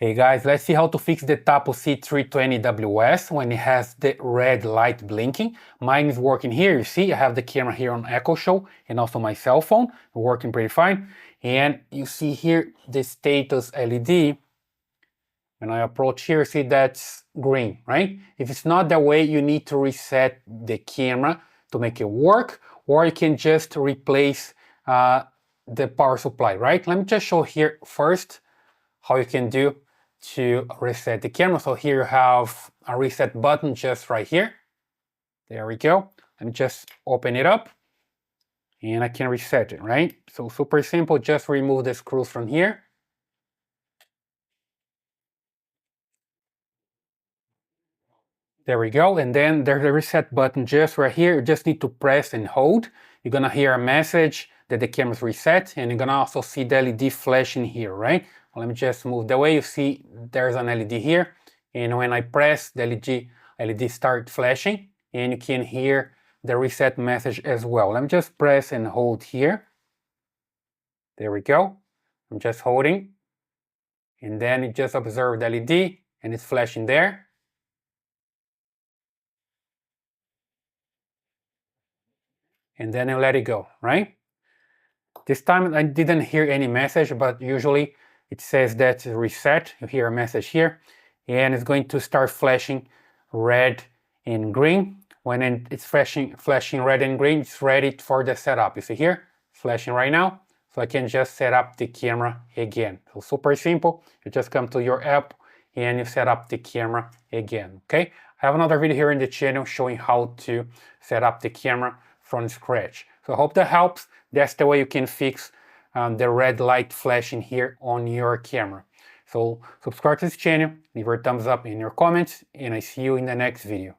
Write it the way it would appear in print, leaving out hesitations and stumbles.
Hey guys, let's see how to fix the Tapo C320WS when it has the red light blinking. Mine is working here, you see, I have the camera here on Echo Show and also my cell phone, working pretty fine. And you see here the status LED. When I approach here, see that's green, right? If it's not that way, you need to reset the camera to make it work, or you can just replace the power supply, right? Let me just show here first how you can do to reset the camera. So here you have a reset button just right here. There we go. Let me just open it up and I can reset it, right? So super simple, just remove the screws from here. There we go, and then there's a reset button just right here. You just need to press and hold. You're gonna hear a message that the camera's reset, and you're gonna also see the LED flashing here, right? Well, let me just move the way. You see there's an LED here, and when I press, the LED start flashing, and you can hear the reset message as well. Let me just press and hold here. There we go. I'm just holding, and then you just observe the LED, and it's flashing there. And then I let it go, right? This time I didn't hear any message, but usually it says that reset. You hear a message here, and it's going to start flashing red and green. When it's flashing red and green, it's ready for the setup. You see here, flashing right now. So I can just set up the camera again. So super simple. You just come to your app and you set up the camera again, okay? I have another video here in the channel showing how to set up the camera from scratch. So I hope that helps. That's the way you can fix the red light flashing here on your camera. So subscribe to this channel, leave a thumbs up in your comments, and I see you in the next video.